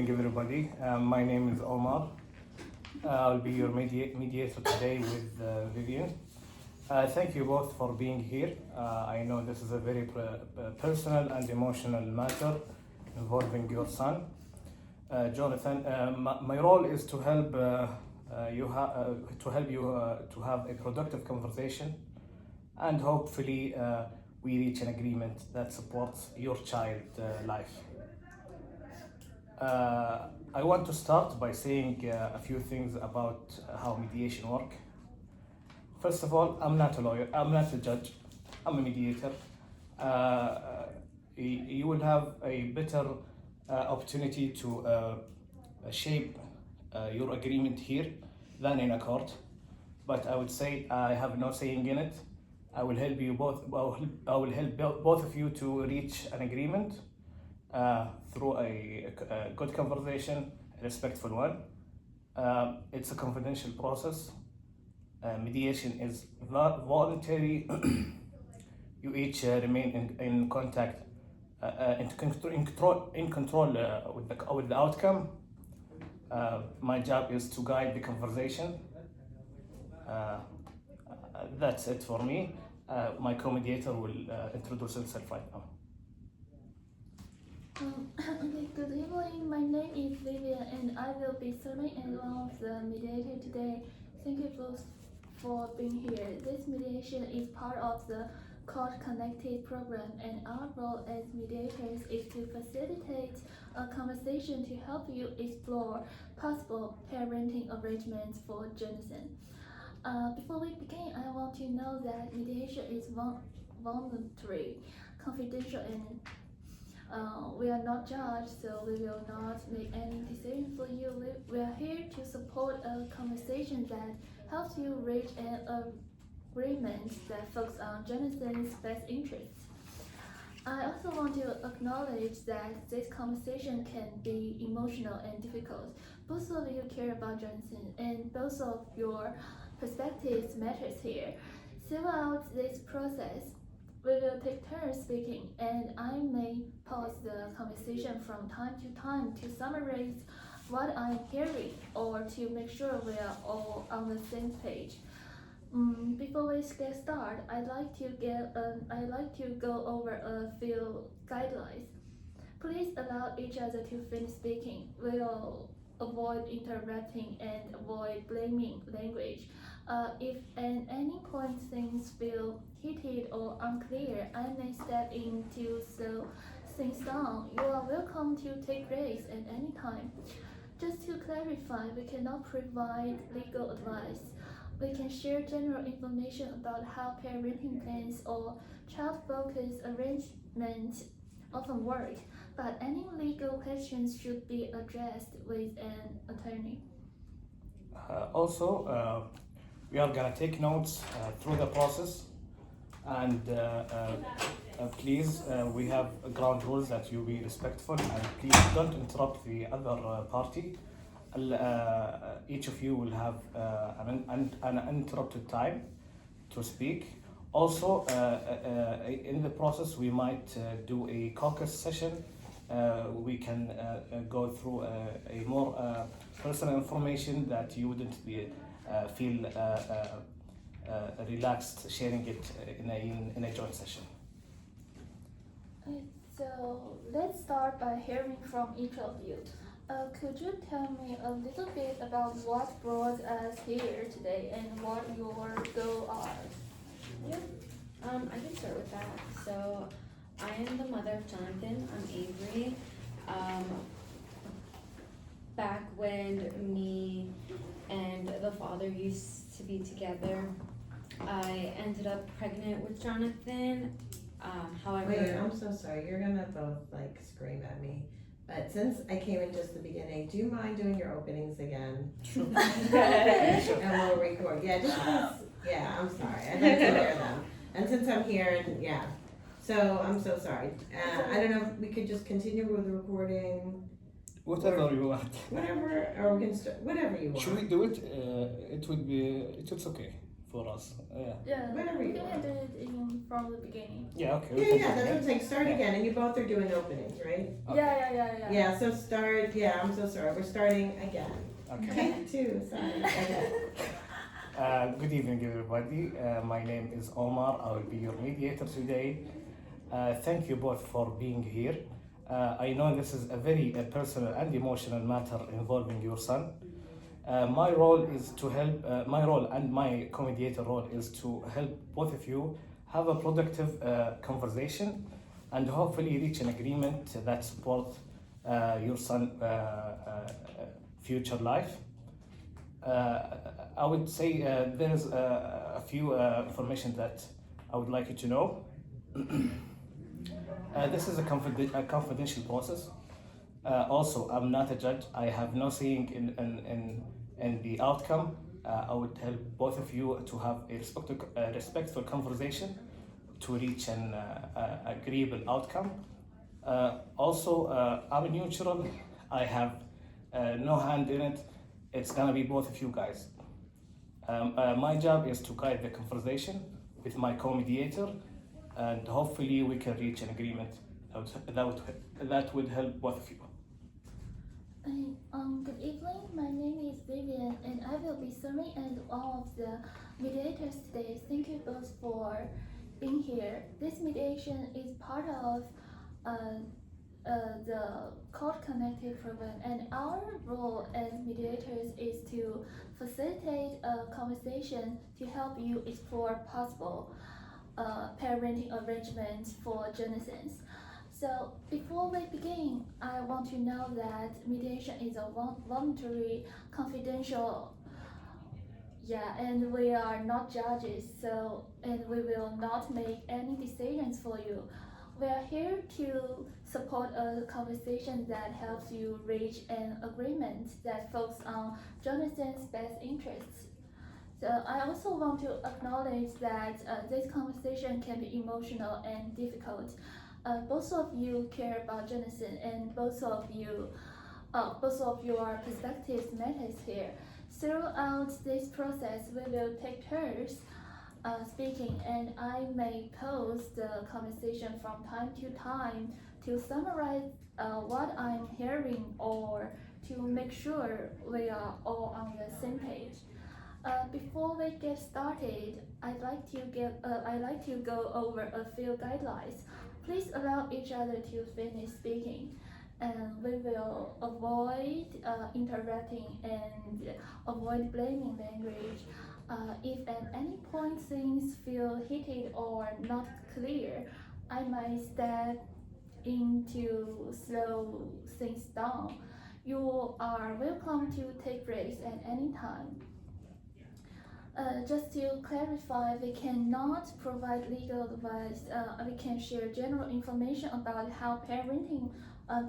evening, everybody. My name is Omar. I'll be your mediator today with Vivian. Thank you both for being here. I know this is a very personal and emotional matter involving your son, Jonathan. My role is to help you to have a productive conversation, and hopefully we reach an agreement that supports your child life. I want to start by saying a few things about how mediation work. First of all, I'm not a lawyer, I'm not a judge, I'm a mediator. You will have a better opportunity to shape your agreement here than in a court. But I would say I have no saying in it. I will help you both. I will help both of you to reach an agreement through a good conversation, a respectful one. It's a confidential process. Mediation is voluntary. You each remain in contact, in control with the outcome. My job is to guide the conversation. That's it for me. My co-mediator will introduce himself right now. Okay, good evening. My name is Vivian and I will be serving as one of the mediators today. Thank you both for being here. This mediation is part of the Court Connected program, and our role as mediators is to facilitate a conversation to help you explore possible parenting arrangements for Jonathan. Before we begin, I want to know that mediation is voluntary, confidential, and we are not judged, so we will not make any decision for you. We are here to support a conversation that helps you reach an agreement that focuses on Jonathan's best interests. I also want to acknowledge that this conversation can be emotional and difficult. Both of you care about Jonathan, and both of your perspectives matters here. Throughout this process, we will take turns speaking, and I may pause the conversation from time to time to summarize what I'm hearing or to make sure we are all on the same page. Before we get started, I'd like to go over a few guidelines. Please allow each other to finish speaking. We'll avoid interrupting and avoid blaming language. If at any point things feel heated or unclear, I may step in to slow things down. You are welcome to take breaks at any time. Just to clarify, we cannot provide legal advice. We can share general information about how parenting plans or child-focused arrangements often work, but any legal questions should be addressed with an attorney. Also, we are going to take notes through the process, and please, we have ground rules that you be respectful, and please don't interrupt the other party. Each of you will have an uninterrupted time to speak. Also, in the process, we might do a caucus session. We can go through a more personal information that you wouldn't feel relaxed sharing it in a joint session. Okay, so let's start by hearing from each of you. Could you tell me a little bit about what brought us here today and what your goals are? Yeah, I can start with that. So, I am the mother of Jonathan. I'm Avery. Back when me and the father used to be together, I ended up pregnant with Jonathan. However, wait, I'm so sorry. You're gonna both like scream at me. But since I came in just the beginning, do you mind doing your openings again? Sure. And we'll record. Yeah, just because, yeah, I'm sorry. I'd like to hear them. And since I'm here, and yeah, so I'm so sorry. I don't know if we could just continue with the recording. Whatever you want. Whatever, or we can start, whatever you want. Should we do it? It's okay for us. Yeah. Yeah, Whenever we you can want. do it from the beginning. Yeah. Okay. Yeah, can yeah, do that's it. what I'm saying, start Yeah. again, and you both are doing openings, right? Okay. Yeah. Yeah, so start, yeah, I'm so sorry, we're starting again. Okay. Take two, sorry, okay. Good evening, everybody. My name is Omar. I will be your mediator today. Thank you both for being here. I know this is a very personal and emotional matter involving your son. My role is to help, my role and my co-mediator role is to help both of you have a productive conversation and hopefully reach an agreement that supports your son's future life. I would say there's a few information that I would like you to know. This is a confidential process. Also, I'm not a judge. I have no saying in the outcome. I would help both of you to have a respectful conversation to reach an agreeable outcome. Also, I'm neutral. I have no hand in it. It's gonna be both of you guys. My job is to guide the conversation with my co-mediator, and hopefully we can reach an agreement that would help both of you. Good evening. My name is Vivian, and I will be serving as one of the mediators today. Thank you both for being here. This mediation is part of the court-connected program, and our role as mediators is to facilitate a conversation to help you explore possible parenting arrangements for Jonathan's. So before we begin, I want to know that mediation is a voluntary, confidential. Yeah, and we are not judges, and we will not make any decisions for you. We are here to support a conversation that helps you reach an agreement that focuses on Jonathan's best interests. So I also want to acknowledge that this conversation can be emotional and difficult. Both of you care about Jonathan, and both of your perspectives matters here. Throughout this process, we will take turns speaking, and I may pause the conversation from time to time to summarize what I'm hearing or to make sure we are all on the same page. Before we get started, I'd like to go over a few guidelines. Please allow each other to finish speaking, and we will avoid interrupting and avoid blaming language. If at any point things feel heated or not clear, I might step in to slow things down. You are welcome to take breaks at any time. Just to clarify, we cannot provide legal advice. We can share general information about how parenting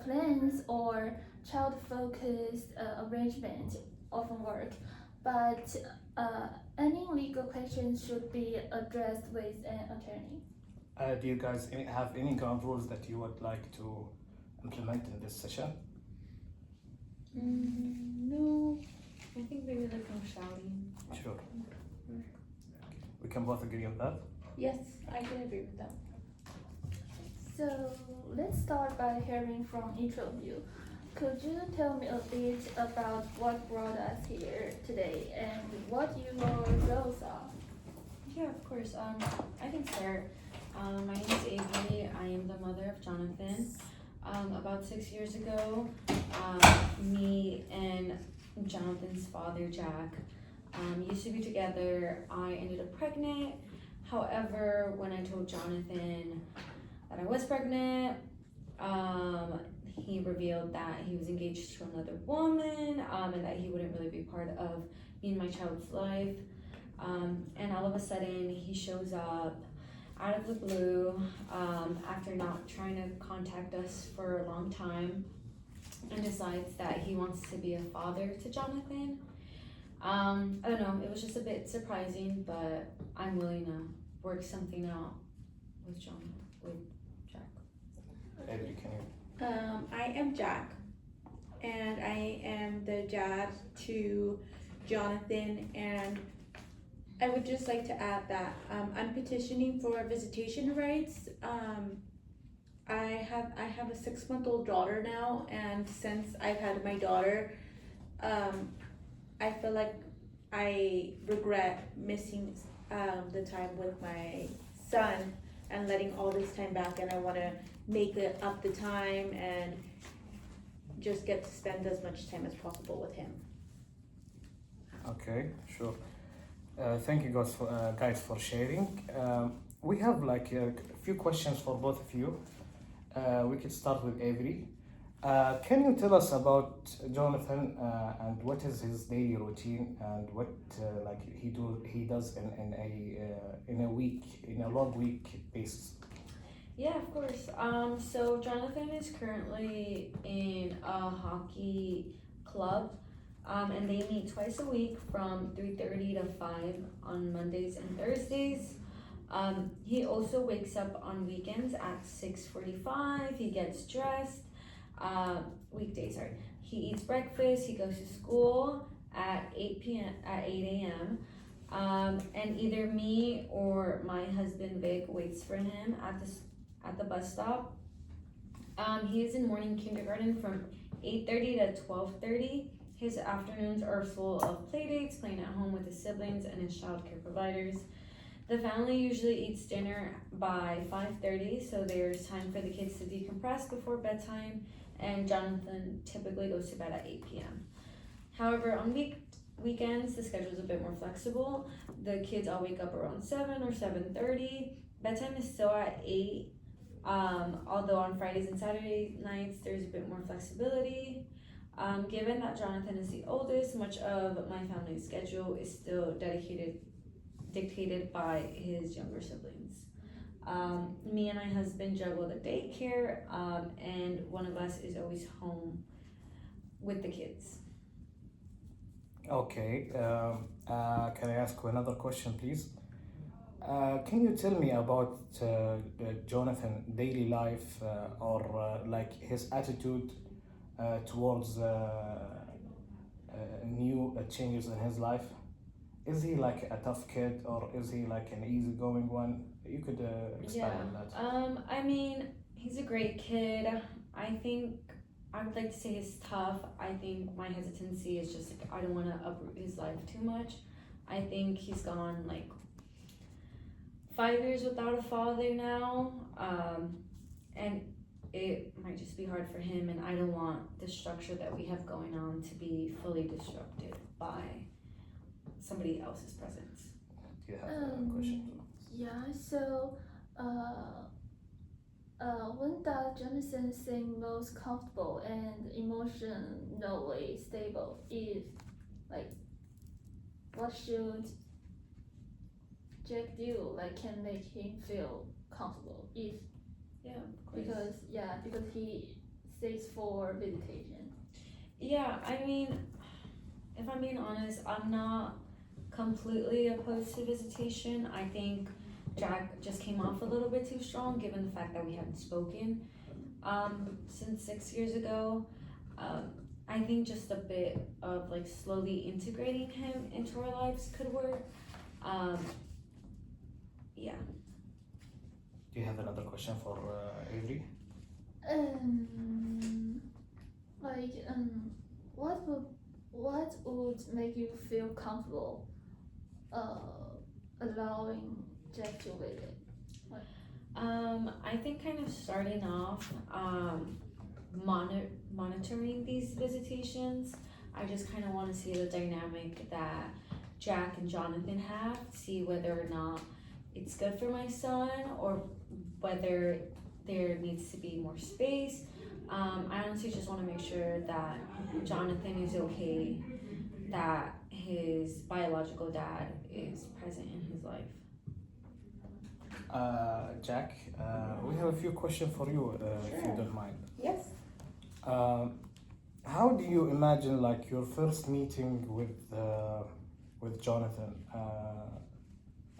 plans or child-focused arrangements often work, but any legal questions should be addressed with an attorney. Do you guys have any ground rules that you would like to implement in this session? No, I think maybe like no shouting. Sure. We can both agree on that. Yes, I can agree with that. So let's start by hearing from each of you. Could you tell me a bit about what brought us here today and what your goals are? Yeah, of course. I can start. My name is Avery. I am the mother of Jonathan. About 6 years ago, me and Jonathan's father, Jack, used to be together. I ended up pregnant. However, when I told Jonathan that I was pregnant, he revealed that he was engaged to another woman, and that he wouldn't really be part of me and my child's life. And all of a sudden, he shows up out of the blue, after not trying to contact us for a long time, and decides that he wants to be a father to Jonathan. I don't know, it was just a bit surprising, but I'm willing to work something out with Jack. Avery, can you? I am Jack, and I am the dad to Jonathan, and I would just like to add that I'm petitioning for visitation rights. I have a 6-month-old daughter now, and since I've had my daughter, I feel like I regret missing the time with my son and letting all this time back, and I want to make it up the time and just get to spend as much time as possible with him. Okay, sure. Thank you guys for sharing. We have like a few questions for both of you. We could start with Avery. Can you tell us about Jonathan and what is his daily routine and what like he does in a long week basis? Yeah, of course. So Jonathan is currently in a hockey club, and they meet twice a week from 3:30 to 5 on Mondays and Thursdays. He also wakes up on weekends at 6:45. He gets dressed. Weekdays, sorry. He eats breakfast. He goes to school at 8 a.m. And either me or my husband Vic waits for him at the bus stop. He is in morning kindergarten from 8:30 to 12:30. His afternoons are full of playdates, playing at home with his siblings and his childcare providers. The family usually eats dinner by 5:30, so there's time for the kids to decompress before bedtime, and Jonathan typically goes to bed at 8 p.m. However, on weekends, the schedule is a bit more flexible. The kids all wake up around 7 or 7:30. Bedtime is still at 8, although on Fridays and Saturday nights, there's a bit more flexibility. Given that Jonathan is the oldest, much of my family's schedule is still dictated by his younger siblings. Me and my husband juggle the daycare, and one of us is always home with the kids. Okay. Can I ask you another question, please? Can you tell me about Jonathan daily life or like his attitude towards new changes in his life? Is he like a tough kid or is he like an easygoing one? You could expand on that. I mean, he's a great kid. I think I would like to say he's tough. I think my hesitancy is just like I don't want to uproot his life too much. I think he's gone like 5 years without a father now, and it might just be hard for him, and I don't want the structure that we have going on to be fully disrupted by somebody else's presence. Do you have a question? Yeah, so when does Jonathan seem most comfortable and emotionally stable? If like what should Jack do like can make him feel comfortable? If Yeah, of course. because he stays for visitation. Yeah, I mean, if I'm being honest, I'm not completely opposed to visitation. I think Jack just came off a little bit too strong given the fact that we hadn't spoken since 6 years ago. I think just a bit of like slowly integrating him into our lives could work. Yeah. Do you have another question for Avery? What would make you feel comfortable allowing Jack to visit? I think kind of starting off monitoring these visitations. I just kind of want to see the dynamic that Jack and Jonathan have, see whether or not it's good for my son or whether there needs to be more space. I honestly just want to make sure that Jonathan is okay, that his biological dad is present in his life. Jack, we have a few questions for you, if you don't mind. Yes. How do you imagine like your first meeting with Jonathan?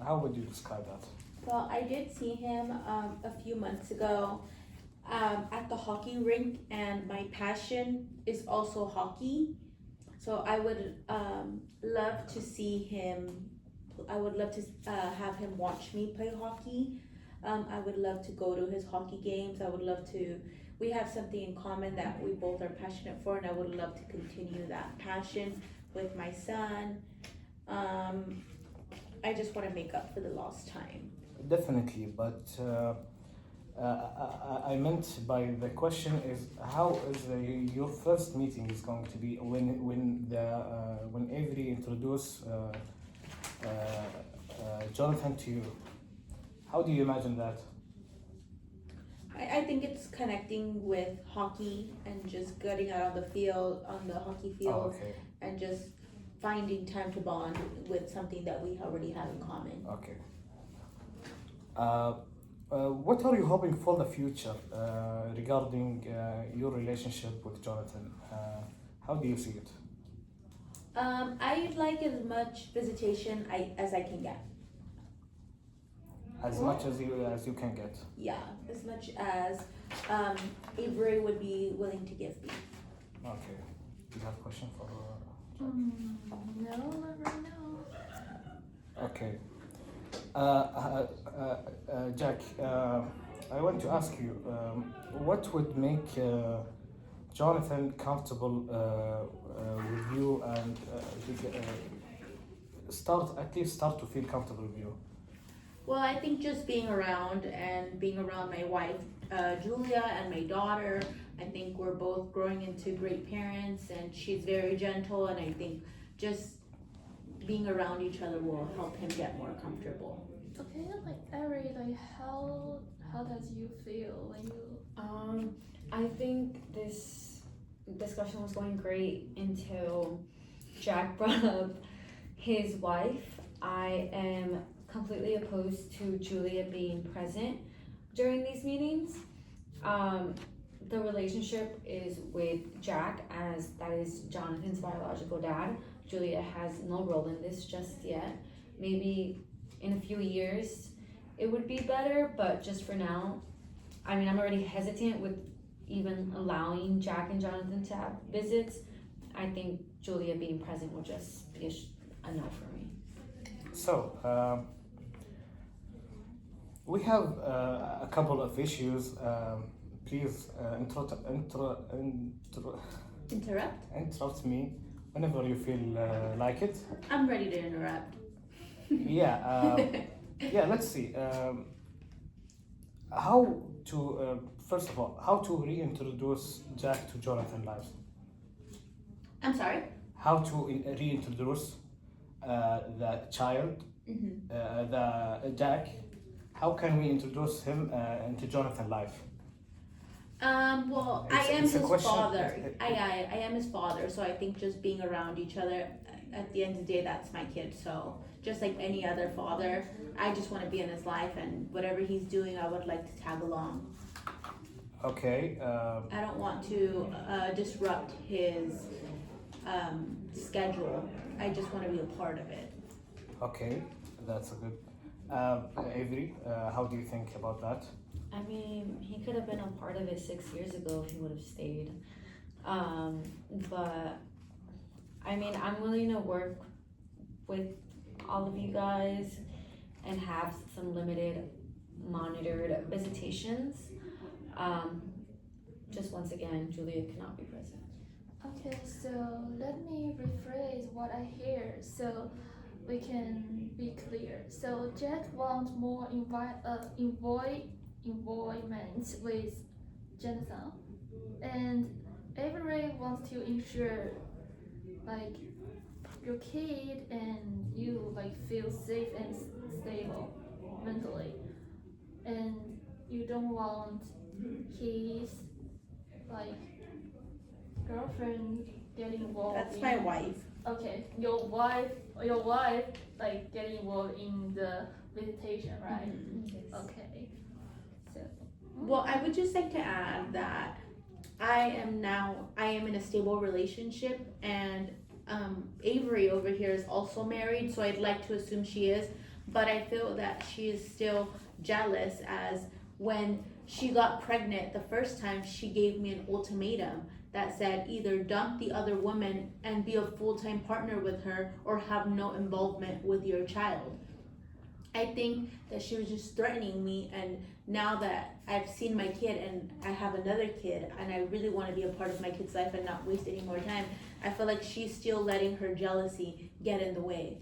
How would you describe that? Well, I did see him a few months ago at the hockey rink, and my passion is also hockey. So I would love to see him I would love to have him watch me play hockey. I would love to go to his hockey games. I would love to. We have something in common that we both are passionate for, and I would love to continue that passion with my son. I just want to make up for the lost time. Definitely, but I meant by the question is how is your first meeting is going to be when Avery introduce Jonathan to you? How do you imagine that? I think it's connecting with hockey and just getting out on the field, on the hockey field, Oh, okay. and just finding time to bond with something that we already have in common. Okay. What are you hoping for the future regarding your relationship with Jonathan? How do you see it? I'd like as much visitation as I can get. As much as you can get. Yeah, as much as Avery would be willing to give me. Okay. Do you have a question for? No, not right now. Okay. Jack, I want to ask you, what would make Jonathan comfortable with you and start to feel comfortable with you? Well, I think just being around my wife, Julia, and my daughter, I think we're both growing into great parents, and she's very gentle, and I think just being around each other will help him get more comfortable. Okay, like Ari, like how does you feel when you? I think this discussion was going great until Jack brought up his wife. I am completely opposed to Julia being present during these meetings. The relationship is with Jack, as that is Jonathan's biological dad. Julia has no role in this just yet. Maybe in a few years it would be better, but just for now, I mean, I'm already hesitant with even allowing Jack and Jonathan to have visits. I think Julia being present will just be a no for me. So, we have a couple of issues. Please interrupt me whenever you feel like it. I'm ready to interrupt. Yeah, let's see. How to, first of all, how to reintroduce Jack to Jonathan's life? I'm sorry? How to reintroduce the child, the Jack. How can we introduce him into Jonathan's life? Well, I am It's a his question. father. I am his father, so I think just being around each other, at the end of the day, that's my kid. So just like any other father, I just want to be in his life, and whatever he's doing, I would like to tag along. Okay. I don't want to disrupt his schedule. I just want to be a part of it. Okay, that's a good. Avery, how do you think about that? I mean, he could have been a part of it 6 years ago if he would have stayed. But I mean, I'm willing to work with all of you guys and have some limited monitored visitations. Just once again, Julia cannot be present. Okay, so let me rephrase what I hear so we can be clear. So Jack wants more involvement with Jonathan, and Avery wants to ensure like your kid and you like feel safe and stable mentally, and you don't want his like girlfriend getting involved. That's my wife. Okay, your wife like getting involved in the visitation, right? Yes. Okay. So Well, I would just like to add that I am in a stable relationship, and Avery over here is also married, so I'd like to assume she is, but I feel that she is still jealous, as when she got pregnant the first time, she gave me an ultimatum that said either dump the other woman and be a full-time partner with her or have no involvement with your child. I think that she was just threatening me, and now that I've seen my kid and I have another kid and I really want to be a part of my kid's life and not waste any more time, I feel like she's still letting her jealousy get in the way.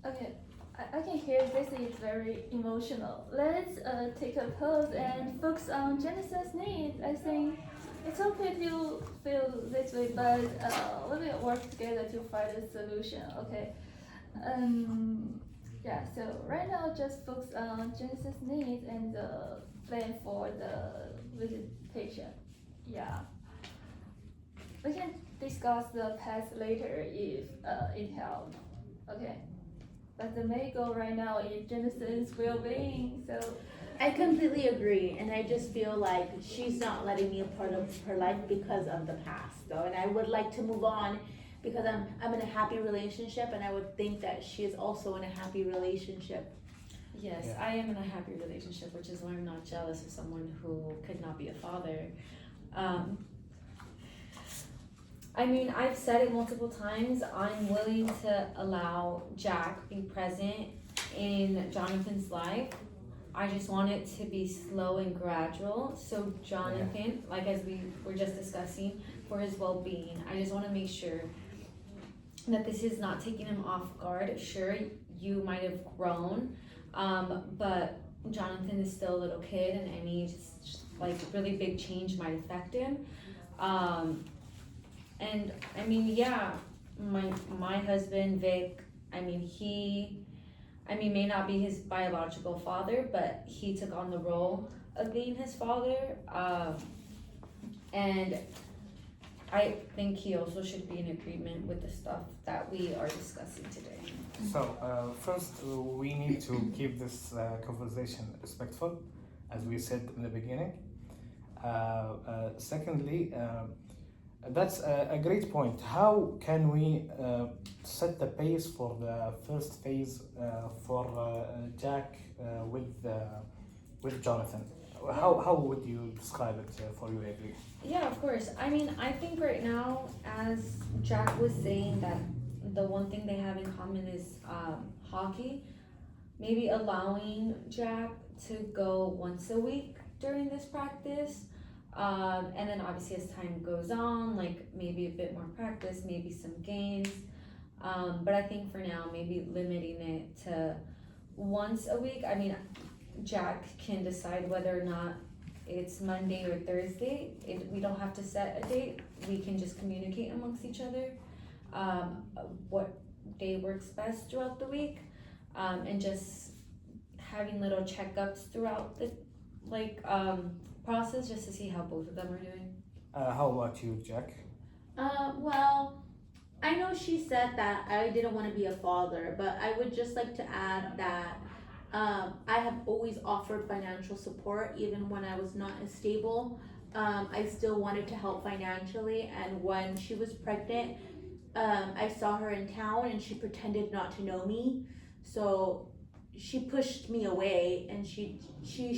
Okay, I can hear this is very emotional. Let's take a pause and focus on Genesis' needs. I think it's okay if you feel this way, but we will work together to find a solution, okay? Yeah, so right now just focus on Genesis' needs and the plan for the visitation. Yeah. We can discuss the path later if it helps, okay? But the main goal right now is Genesis' well-being, so I completely agree, and I just feel like she's not letting me a part of her life because of the past, though, and I would like to move on because I'm in a happy relationship, and I would think that she is also in a happy relationship. Yes, Yeah. I am in a happy relationship, which is why I'm not jealous of someone who could not be a father. I mean, I've said it multiple times, I'm willing to allow Jack be present in Jonathan's life. I just want it to be slow and gradual. So Jonathan, like as we were just discussing, for his well-being, I just want to make sure that this is not taking him off guard. Sure, you might have grown, but Jonathan is still a little kid, and any just like really big change might affect him. And I mean, yeah, my husband Vic, I mean, he may not be his biological father, but he took on the role of being his father, and I think he also should be in agreement with the stuff that we are discussing today. So first, we need to keep this conversation respectful, as we said in the beginning. Secondly, that's a great point. How can we set the pace for the first phase for Jack with Jonathan? How would you describe it for you, Avery? Yeah, of course. I mean, I think right now, as Jack was saying, that the one thing they have in common is hockey. Maybe allowing Jack to go once a week during this practice. And then obviously as time goes on, like maybe a bit more practice, maybe some games. But I think for now, maybe limiting it to once a week. I mean, Jack can decide whether or not it's Monday or Thursday. We don't have to set a date. We can just communicate amongst each other what day works best throughout the week, and just having little checkups throughout the process just to see how both of them are doing. How about you, Jack? Well, I know she said that I didn't want to be a father, but I would just like to add that I have always offered financial support even when I was not as stable. I still wanted to help financially, and when she was pregnant, I saw her in town and she pretended not to know me. So she pushed me away, and she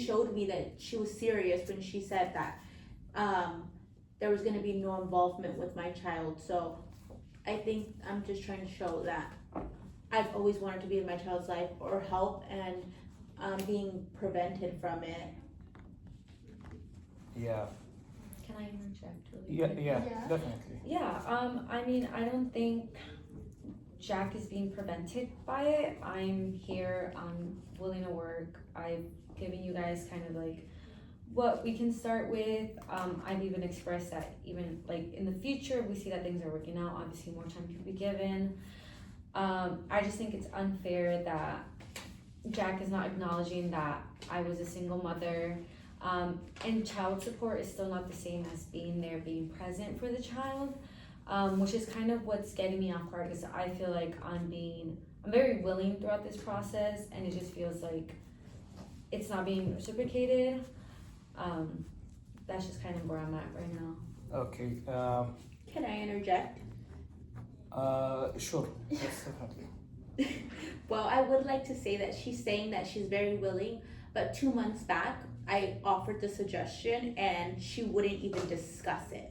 showed me that she was serious when she said that there was going to be no involvement with my child. So I think I'm just trying to show that I've always wanted to be in my child's life or help, and being prevented from it. Yeah. Can I interject really Yeah, quick? yeah, Yeah. definitely. Yeah, I mean, I don't think Jack is being prevented by it. I'm here, I'm willing to work. I've given you guys kind of like what we can start with. I've even expressed that even like in the future, we see that things are working out. Obviously, more time can be given. I just think it's unfair that Jack is not acknowledging that I was a single mother. And child support is still not the same as being there, being present for the child, which is kind of what's getting me off guard, because I feel like I'm very willing throughout this process, and it just feels like it's not being reciprocated. That's just kind of where I'm at right now. Okay. Can I interject? Sure. Yes, definitely. Well, I would like to say that she's saying that she's very willing, but 2 months back, I offered the suggestion and she wouldn't even discuss it.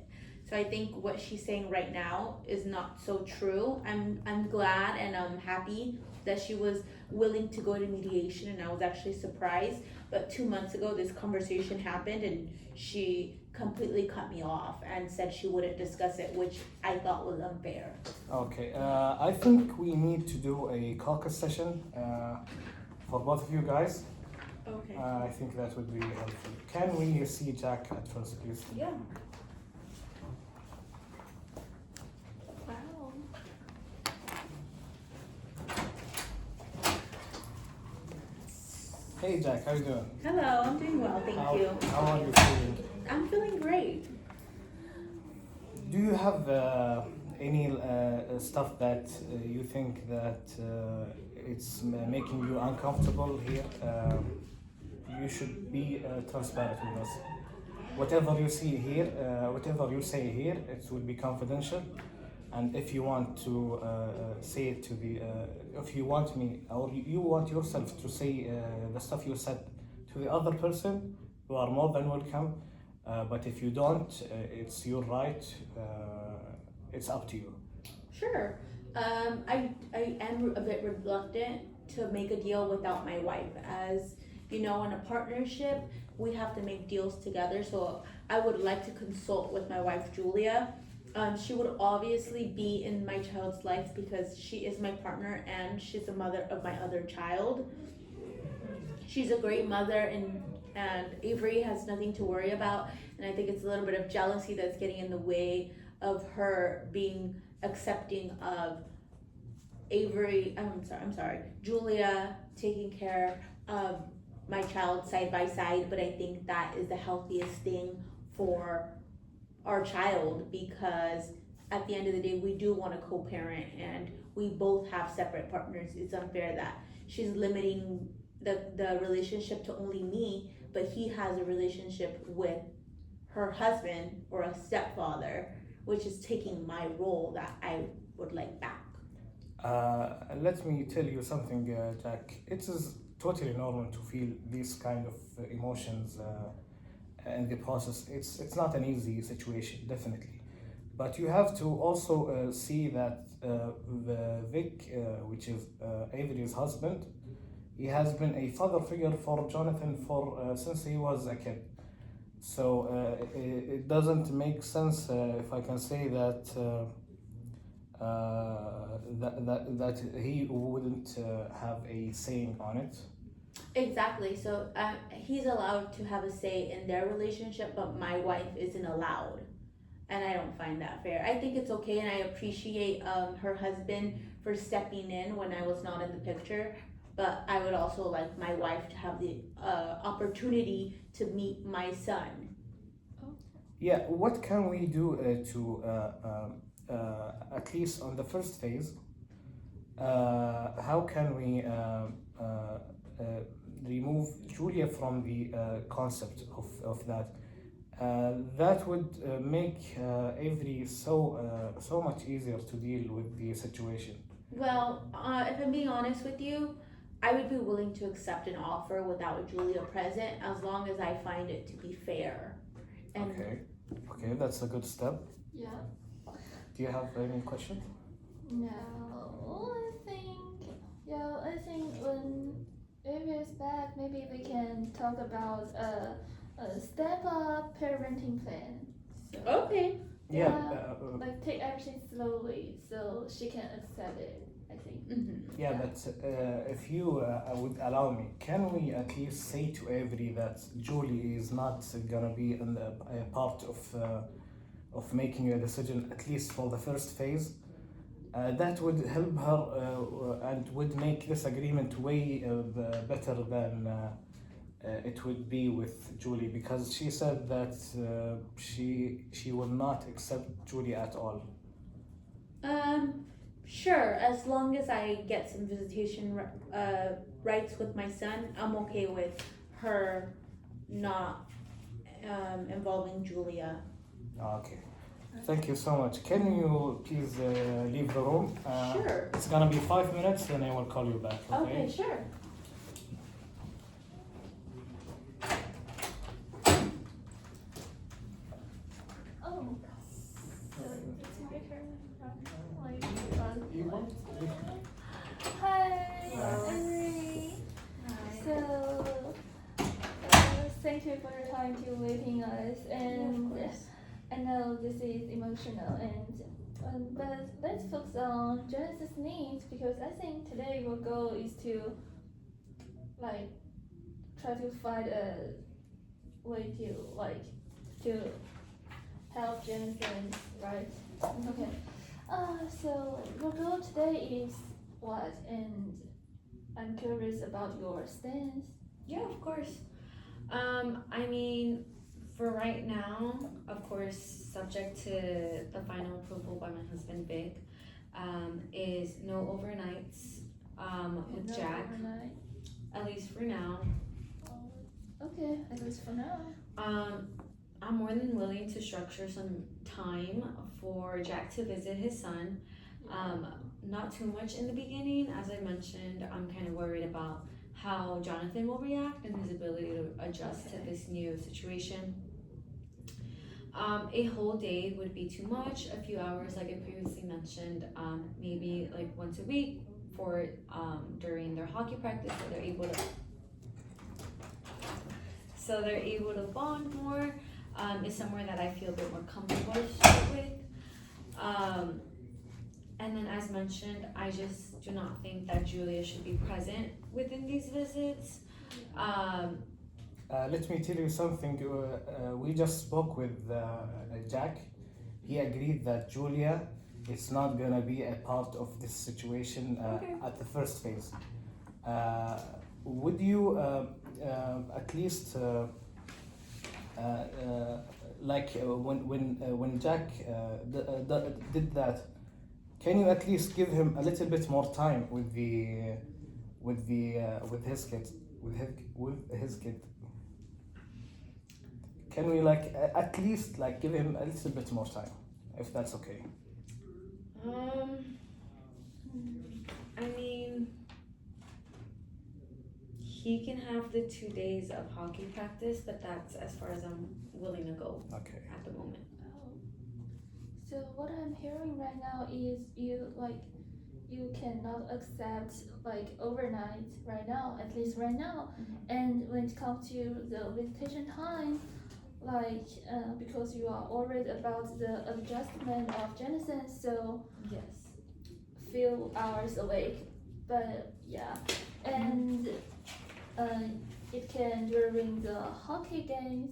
So I think what she's saying right now is not so true. I'm glad and I'm happy that she was willing to go to mediation, and I was actually surprised. But 2 months ago, this conversation happened, and she completely cut me off and said she wouldn't discuss it, which I thought was unfair. Okay, I think we need to do a caucus session for both of you guys. Okay. I think that would be helpful. Can we see Jack at first, please? Yeah. Wow. Hey Jack, how you doing? Hello, I'm doing well, thank you. How are you feeling? I'm feeling great. Do you have any stuff that you think that it's making you uncomfortable here? You should be transparent with us. Whatever you see here, whatever you say here, it will be confidential. And if you want to say it to the, if you want me or you want yourself to say the stuff you said to the other person, you are more than welcome. But if you don't, it's your right. It's up to you. Sure. I am a bit reluctant to make a deal without my wife. As you know, in a partnership, we have to make deals together. So I would like to consult with my wife, Julia. She would obviously be in my child's life because she is my partner and she's the mother of my other child. She's a great mother, and Avery has nothing to worry about. And I think it's a little bit of jealousy that's getting in the way of her being accepting of Julia taking care of my child side by side. But I think that is the healthiest thing for our child, because at the end of the day, we do want to co-parent and we both have separate partners. It's unfair that she's limiting the relationship to only me, but he has a relationship with her husband or a stepfather, which is taking my role that I would like back. Let me tell you something, Jack. It is totally normal to feel these kind of emotions in the process. It's not an easy situation, definitely. But you have to also see that Vic, which is Avery's husband, he has been a father figure for Jonathan for since he was a kid. So it doesn't make sense if I can say that that he wouldn't have a saying on it. Exactly. So he's allowed to have a say in their relationship, but my wife isn't allowed. And I don't find that fair. I think it's okay, and I appreciate her husband for stepping in when I was not in the picture. But I would also like my wife to have the opportunity to meet my son. Yeah, what can we do to at least on the first phase? How can we remove Julia from the concept of that? That would make Avery so much easier to deal with the situation. Well, if I'm being honest with you, I would be willing to accept an offer without Julia present, as long as I find it to be fair. And Okay, that's a good step. Yeah. Do you have any question? No, I think when Avery is back, maybe we can talk about a step-up parenting plan. So, okay. like take everything slowly so she can accept it, I think. Mm-hmm. Yeah, but if you would allow me, can we at least say to Avery that Julie is not gonna be in the part of making a decision, at least for the first phase? That would help her and would make this agreement way better than it would be with Julie, because she said that she will not accept Julie at all. Sure, as long as I get some visitation rights with my son, I'm okay with her not involving Julia. Okay. Thank you so much. Can you please leave the room? Sure. It's gonna be 5 minutes, then I will call you back. Okay, sure. Oh, Hi, Hi. Avery. So, thank you for your time to waiting us, and I know this is emotional, but let's focus on Genesis needs because I think today our goal is to like try to find a way to help Genesis, right? Okay. So your goal today is what? And I'm curious about your stance. Yeah, of course. I mean, for right now, of course, subject to the final approval by my husband Vic, is no overnights with No Jack, overnight. at least for now. Okay, at least for now. I'm more than willing to structure some time for Jack to visit his son. Not too much in the beginning, as I mentioned. I'm kind of worried about how Jonathan will react and his ability to adjust to this new situation. A whole day would be too much. A few hours, like I previously mentioned, maybe like once a week for during their hockey practice, so they're able to bond more. Is somewhere that I feel a bit more comfortable with. And then, as mentioned, I just do not think that Julia should be present within these visits. Let me tell you something. We just spoke with Jack. He agreed that Julia is not gonna be a part of this situation Okay. at the first phase. Would you at least when Jack did that, can you at least give him a little bit more time with his kid? Can we at least give him a little bit more time, if that's okay? I mean, he can have the 2 days of hockey practice, but that's as far as I'm willing to go Okay. at the moment. So what I'm hearing right now is you cannot accept overnight right now, at least right now. And when it comes to the visitation time, because you are worried about the adjustment of Genesis, so Yes. few hours awake. But yeah, and it can during the hockey games,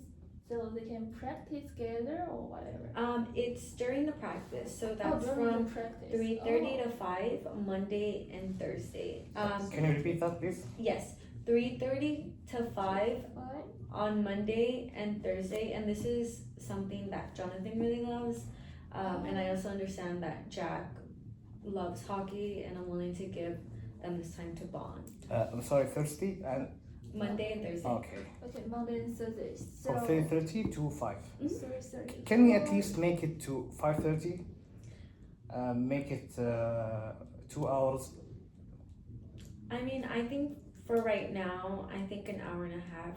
so they can practice together or whatever. It's during the practice, so that's during from the practice. 3:30 to 5, Monday and Thursday. Can you repeat that, please? Yes, 3:30 to 5 Alright. on Monday and Thursday, and this is something that Jonathan really loves. And I also understand that Jack loves hockey, and I'm willing to give them this time to bond. I'm sorry, Thursday and Monday and Thursday. okay. Okay, Monday and Thursday. So From 3:30 to 5. 3:30. Can we at least make it to 5:30? Make it 2 hours. I mean, I think for right now, I think an hour and a half.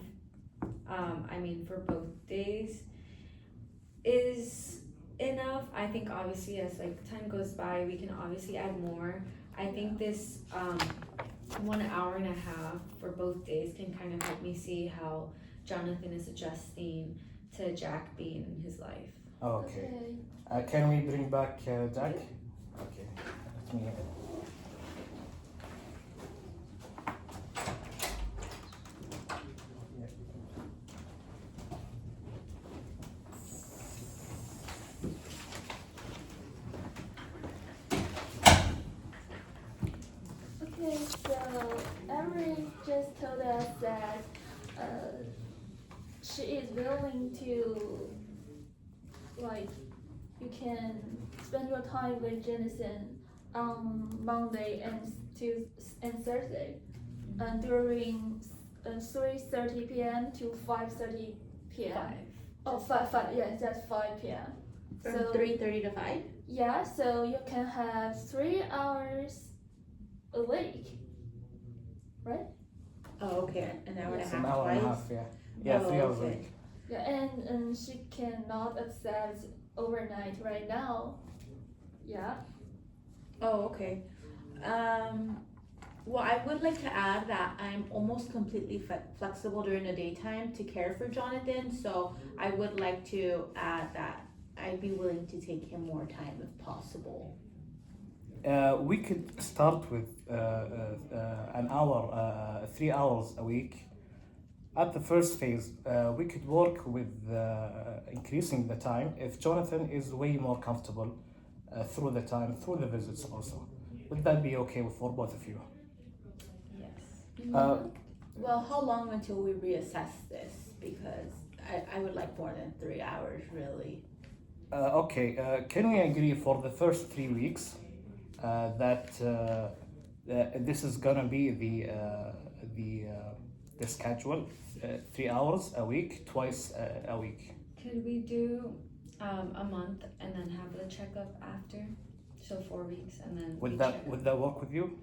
I mean, for both days is enough. I think obviously as time goes by, we can obviously add more. I think this 1 hour and a half for both days can kind of help me see how Jonathan is adjusting to Jack being in his life. Okay. Can we bring back Jack? Okay. Let me. Okay, so Erin just told us that she is willing to you can spend your time with Jenison on Monday and Tuesday and Thursday, and during 3:30 p.m. to 5:30 p.m. 5. Oh, 5, yeah, that's 5 p.m. From So 3:30 to 5? yeah, so you can have 3 hours a week, right? Oh, okay, an hour and a It's half an hour and a twice? half, yeah. Yeah, Oh, 3 hours a okay. week. Yeah, and she cannot accept overnight right now. Yeah. Oh, okay. Well, I would like to add that I'm almost completely flexible during the daytime to care for Jonathan, so I would like to add that I'd be willing to take him more time if possible. We could start with an hour, 3 hours a week. At the first phase, we could work with increasing the time if Jonathan is way more comfortable through the time, through the visits also. Would that be okay for both of you? Yes. Well, how long until we reassess this? Because I would like more than 3 hours, really. Okay, can we agree for the first 3 weeks that this is gonna be the schedule, 3 hours a week, twice a week? Could we do a month and then have the checkup after? So 4 weeks and then we check up. Would that work with you?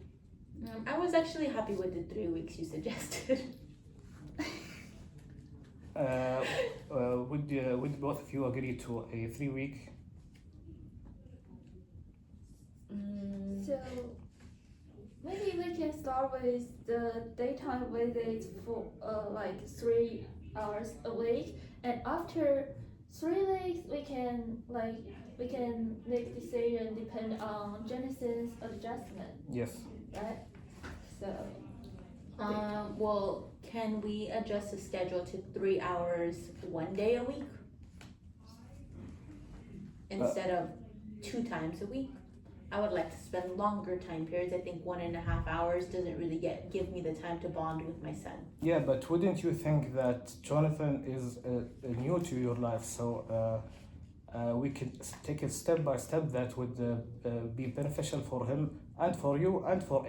I was actually happy with the 3 weeks you suggested. Would both of you agree to a 3 week? So maybe we can start with the daytime visits for like 3 hours a week, and after 3 weeks we can make decision depend on Jonathan's adjustment, Yes. right? So Well, can we adjust the schedule to 3 hours 1 day a week? Instead of 2 times a week? I would like to spend longer time periods. I think 1.5 hours doesn't really give me the time to bond with my son. Yeah, but wouldn't you think that Jonathan is new to your life, so we could take it step by step that would be beneficial for him and for you and for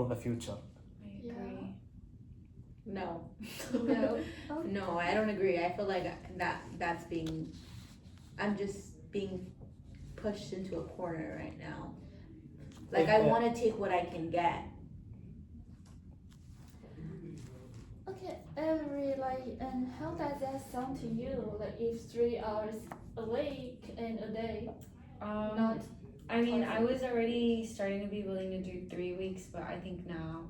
the future? I Yeah. agree. No. No. No, I don't agree. I feel like I'm just being pushed into a corner right now. Like I want to take what I can get. okay, and how does that sound to you? Like if 3 hours a week and a day, not I mean, I was already starting to be willing to do 3 weeks, but I think now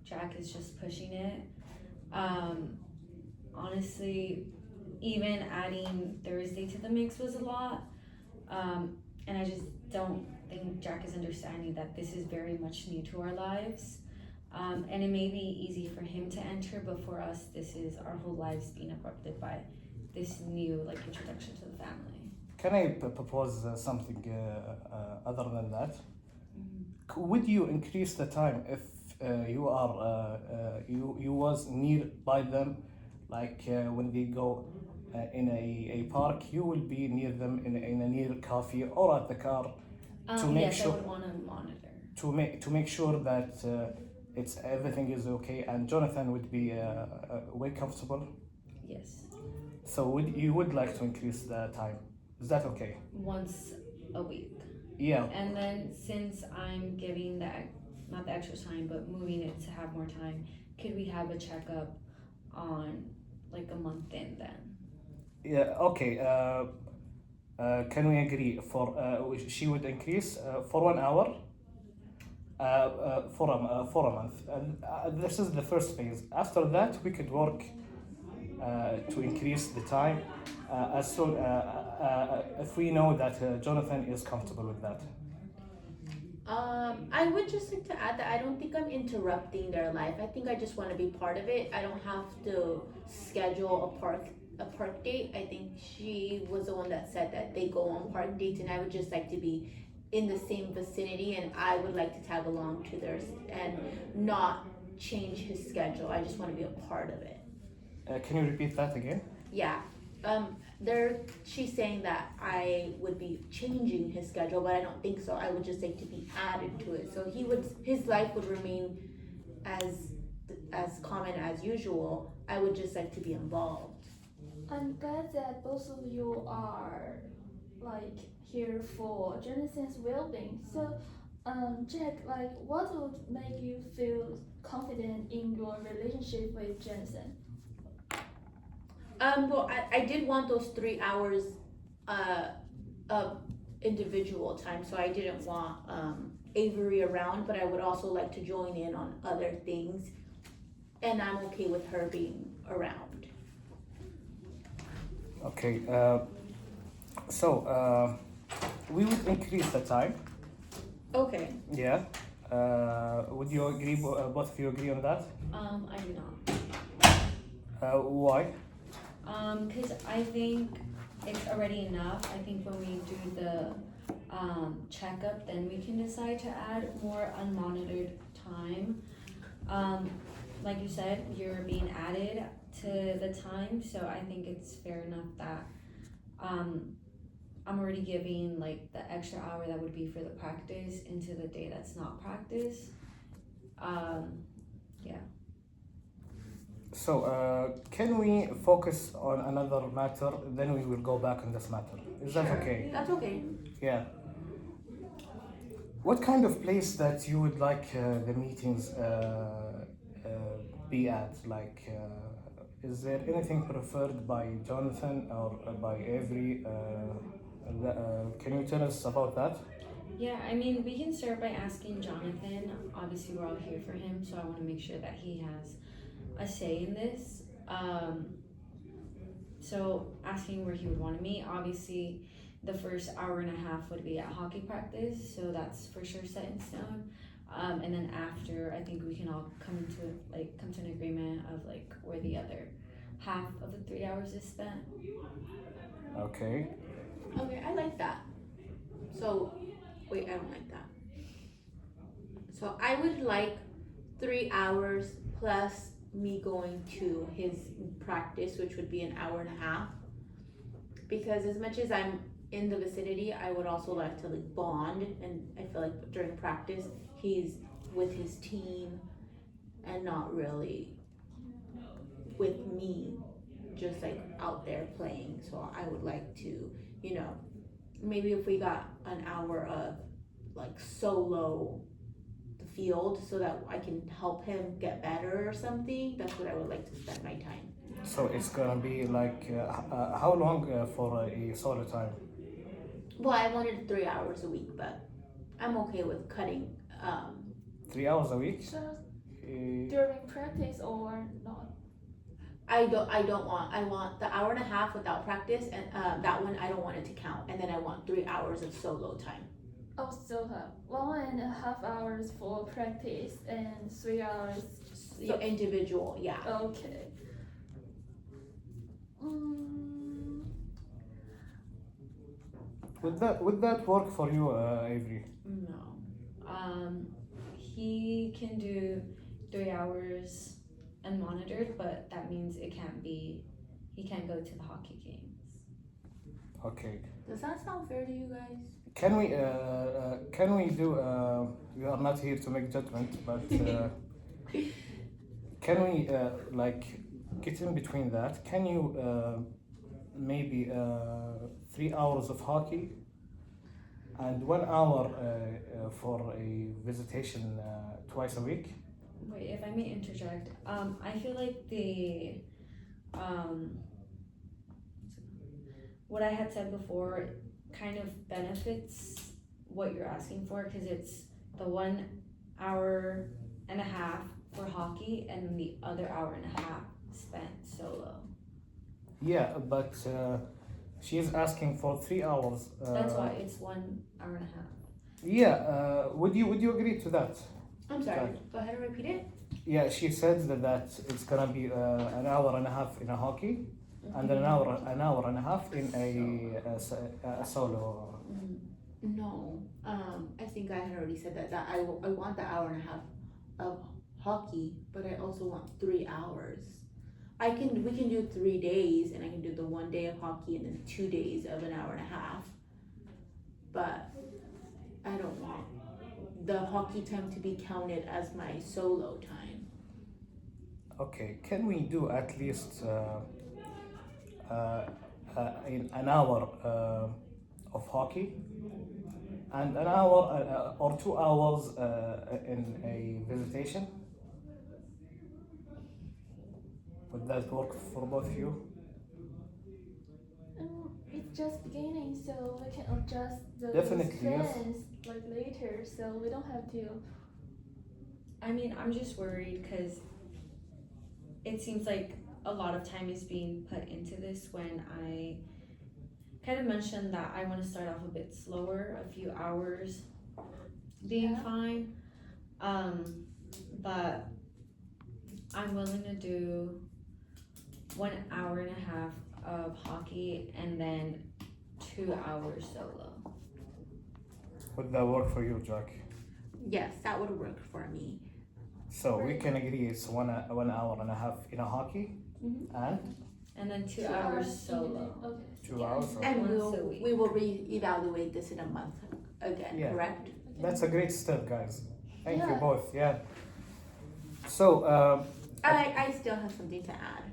Jack is just pushing it. Honestly, even adding Thursday to the mix was a lot. And I just don't think Jack is understanding that this is very much new to our lives. And it may be easy for him to enter, but for us, this is our whole lives being abrupted by this new introduction to the family. Can I propose something other than that? Would you increase the time if you was near by them, like when they go in a park, you will be near them in a near coffee or at the car to make Yes, sure I would want to monitor. to make sure that everything is okay and Jonathan would be way comfortable. Yes, So you would like to increase the time? Is that okay? once a week. Yeah. And then since I'm giving not the extra time, but moving it to have more time, could we have a checkup on a month in then? Yeah. Okay. Can we agree for she would increase for 1 hour for a month, and this is the first phase. After that, we could work to increase the time as soon if we know that Jonathan is comfortable with that. I would just like to add that I don't think I'm interrupting their life. I think I just want to be part of it. I don't have to schedule a park date. I think she was the one that said that they go on park dates, and I would just like to be in the same vicinity, and I would like to tag along to theirs and not change his schedule. I just want to be a part of it. Can you repeat that again? Yeah. She's saying that I would be changing his schedule, but I don't think so. I would just like to be added to it. So his life would remain as common as usual. I would just like to be involved. I'm glad that both of you are here for Jonathan's well-being. So, Jack, what would make you feel confident in your relationship with Jonathan? Well, I did want those 3 hours individual time, so I didn't want Avery around, but I would also like to join in on other things, and I'm okay with her being around. Okay. So we would increase the time. Okay. Yeah. Would you agree? Both of you agree on that? I do not. Why? Because I think it's already enough. I think when we do the checkup, then we can decide to add more unmonitored time. Like you said, you're being added to the time, so I think it's fair enough that I'm already giving like the extra hour that would be for the practice into the day that's not practice. Yeah. So can we focus on another matter? Then we will go back on this matter. Is that Sure. okay? That's okay. Yeah. What kind of place that you would like the meetings be at? Like, is there anything preferred by Jonathan or by Avery? Can you tell us about that? Yeah, I mean, we can start by asking Jonathan. Obviously, we're all here for him, so I want to make sure that he has a say in this. So asking where he would want to meet. Obviously, the first hour and a half would be at hockey practice, so that's for sure set in stone. And then after, I think we can all come to an agreement of like where the other half of the 3 hours is spent. Okay. Okay, I like that. So, wait, I don't like that. So I would like 3 hours plus me going to his practice, which would be an hour and a half. Because as much as I'm in the vicinity, I would also like to like bond, and I feel like during practice, he's with his team and not really with me, just like out there playing. So I would like to, you know, maybe if we got an hour of like solo the field so that I can help him get better or something, that's what I would like to spend my time. So it's gonna be like how long for a solo time? Well, I wanted 3 hours a week, but I'm okay with cutting. 3 hours a week? Just Uh, during practice or not? I want the hour and a half without practice, and that one I don't want it to count, and then I want 3 hours of solo time. Oh, still have 1.5 hours for practice and 3 hours. So individual, yeah. Okay. Mm, would that work for you, Avery? No. He can do 3 hours unmonitored, but that means he can't go to the hockey games. Okay. Does that sound fair to you guys? Can we do? We are not here to make judgment, but can we like get in between that? Can you maybe 3 hours of hockey and 1 hour for a visitation twice a week? Wait, if I may interject, I feel like what I had said before kind of benefits what you're asking for, because it's the 1 hour and a half for hockey and the other hour and a half spent solo. Yeah, but she is asking for 3 hours. That's why it's 1 hour and a half. Yeah. Would you agree to that? I'm sorry. Okay. Go ahead and repeat it. Yeah, she said that it's gonna be an hour and a half in a hockey, and an hour and a half in a solo. No. I think I had already said that I want the hour and a half of hockey, but I also want 3 hours. We can do 3 days, and I can do the 1 day of hockey and then 2 days of an hour and a half. But I don't want the hockey time to be counted as my solo time. Okay, can we do at least in an hour of hockey and an hour or 2 hours in a visitation? Would that work for both of you? it's just beginning, so we can adjust the Definitely, yes. plans like later, so we don't have to. I mean, I'm just worried because it seems like a lot of time is being put into this when I kind of mentioned that I want to start off a bit slower, a few hours being Yeah. fine. But I'm willing to do 1 hour and a half of hockey and then 2 hours solo. Would that work for you, Jack? Yes, that would work for me. So we can agree it's 1 hour and a half in a hockey and And then 2 2 hours in the solo. day. Okay. 2 Yeah. hours. So And Once a week. we will reevaluate this in a month again, Yeah. correct? Okay. that's a great step, guys. Thank you Yeah. both. Yeah. So I still have something to add.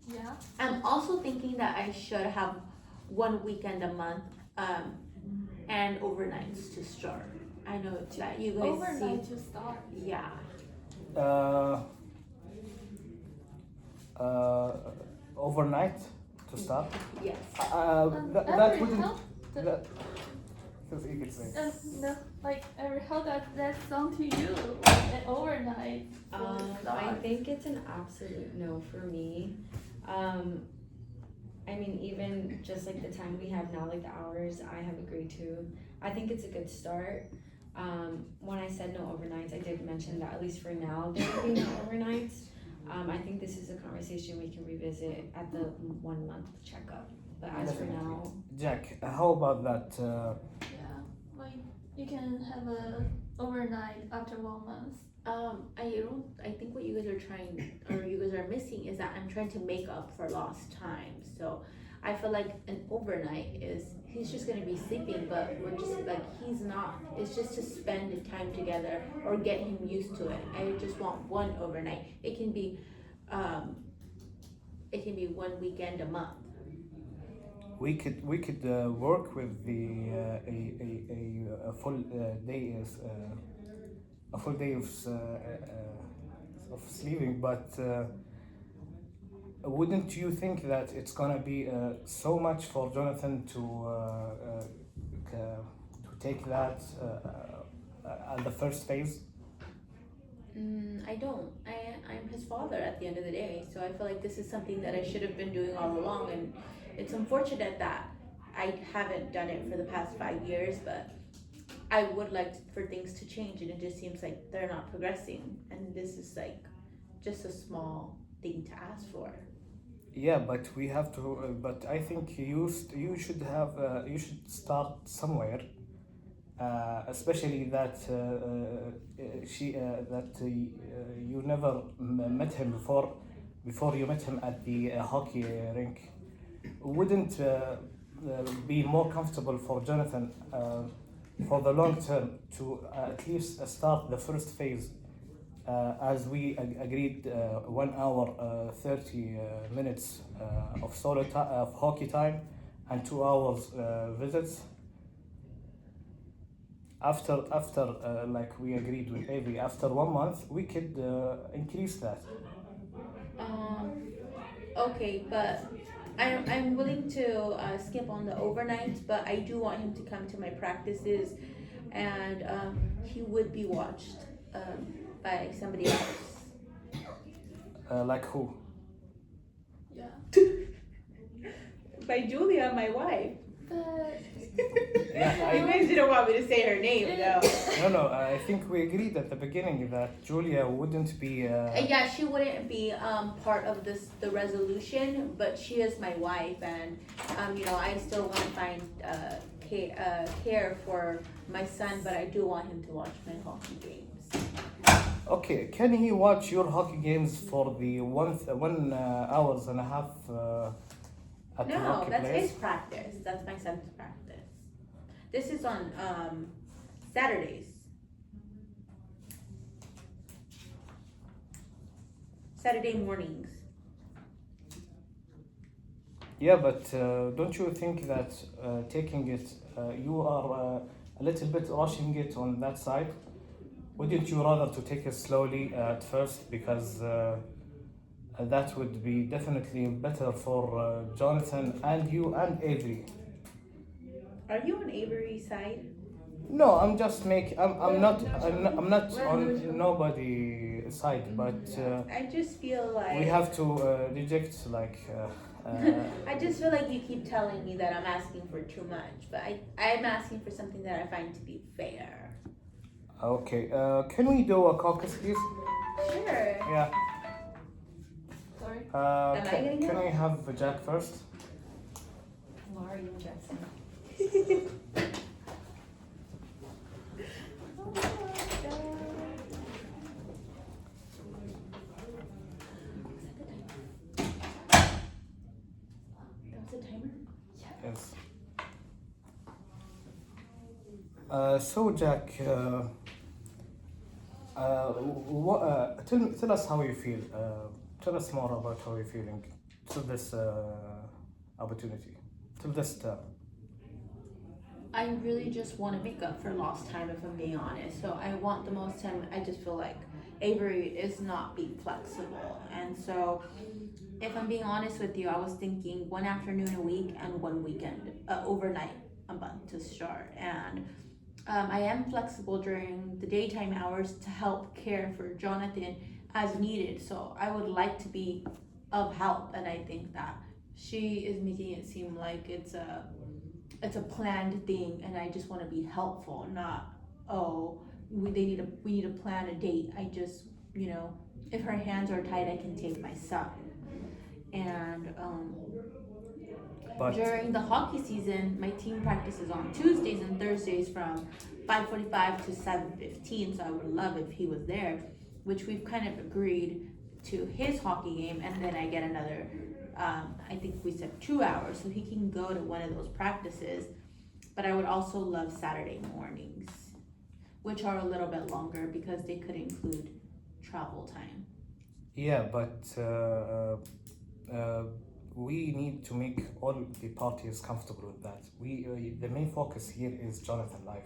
Yeah. I'm also thinking that I should have one weekend a month, and overnights to start. I know that you guys Overnight see, to start. yeah. overnight to start. Yes. That Every wouldn't. how the, That, that's what you could say. like every how that sound to you like an overnight will I start. think it's an absolute no for me. I mean, even just like the time we have now, like the hours I have agreed to, I think it's a good start. When I said no overnights, I did mention that at least for now there will be no overnights. I think this is a conversation we can revisit at the 1 month checkup. But as for now, Jack, how about that? Yeah, like you can have a overnight after 1 month. I think what you guys are trying, or you guys are missing, is that I'm trying to make up for lost time. So I feel like an overnight he's just gonna be sleeping, but we're just like, he's not, it's just to spend the time together or get him used to it. I just want one overnight. It can be 1 weekend a month. We could work with the a full day is a full day of sleeping, but wouldn't you think that it's gonna be so much for Jonathan to take that at the first phase? I don't. I'm his father at the end of the day, so I feel like this is something that I should have been doing all along, and it's unfortunate that I haven't done it for the past 5 years, but I would like for things to change, and it just seems like they're not progressing, and this is like just a small thing to ask for. Yeah, but we have to. But I think you should have you should start somewhere, especially that you never met him before you met him at the hockey rink. Wouldn't be more comfortable for Jonathan for the long term to at least start the first phase as we agreed 1 hour 30 minutes of of hockey time and 2 hours visits. After like we agreed with Avi, after 1 month we could increase that. Okay, but I'm willing to skip on the overnights, but I do want him to come to my practices, and he would be watched by somebody else. Like who? Yeah. By Julia, my wife. But Yeah, You guys didn't want me to say her name, though. no. I think we agreed at the beginning that Julia wouldn't be. Yeah, she wouldn't be part of the resolution, but she is my wife, and I still want to find care for my son, but I do want him to watch my hockey games. Okay, can he watch your hockey games for the 1 hours and a half at the No, hockey that's place? his practice. That's my son's practice. This is on Saturdays. Saturday mornings. Yeah, but don't you think that taking it, you are a little bit rushing it on that side? Wouldn't you rather to take it slowly at first, because that would be definitely better for Jonathan and you and Avery. Are you on Avery's side? No, I'm just I'm not We're on neutral. nobody's side, but I just feel like we have to reject like. I just feel like you keep telling me that I'm asking for too much, but I'm asking for something that I find to be fair. Okay, can we do a caucus, please? Sure. Yeah. Sorry. Am I getting Can it? I have Jack first? Why are you Jackson? Oh my God. That was a timer? Yes. So Jack, tell us how you feel. Tell us more about how you're feeling to this opportunity, to this term. I really just want to make up for lost time, if I'm being honest. So I want the most time. I just feel like Avery is not being flexible. And so, if I'm being honest with you, I was thinking one afternoon a week and one weekend, overnight a month to start. And I am flexible during the daytime hours to help care for Jonathan as needed. So I would like to be of help. And I think that she is making it seem like it's a planned thing, and I just want to be helpful, not we need to plan a date. I just, if her hands are tied, I can take my son. And But during the hockey season, my team practices on Tuesdays and Thursdays from 5:45 to 7:15. So I would love if he was there, which we've kind of agreed to his hockey game, and then I get another. I think we said 2 hours, so he can go to one of those practices. But I would also love Saturday mornings, which are a little bit longer because they could include travel time. yeah, but we need to make all the parties comfortable with that. The main focus here is Jonathan life,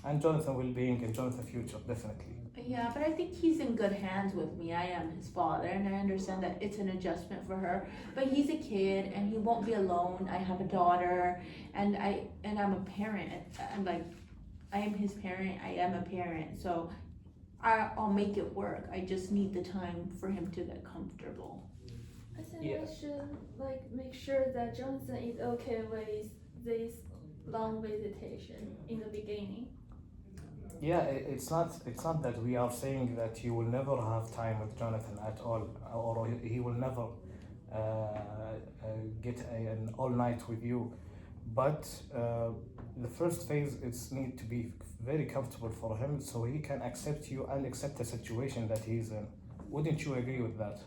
and Jonathan well-being and Jonathan future definitely. Yeah, but I think he's in good hands with me. I am his father, and I understand that it's an adjustment for her. But he's a kid, and he won't be alone. I have a daughter, and I'm a parent. I am his parent. I am a parent, so I'll make it work. I just need the time for him to get comfortable. I think Yeah. we should make sure that Jonathan is okay with this long visitation in the beginning. Yeah, it's not that we are saying that you will never have time with Jonathan at all, or he will never get an all night with you. But the first phase it's need to be very comfortable for him so he can accept you and accept the situation that he's in. Wouldn't you agree with that?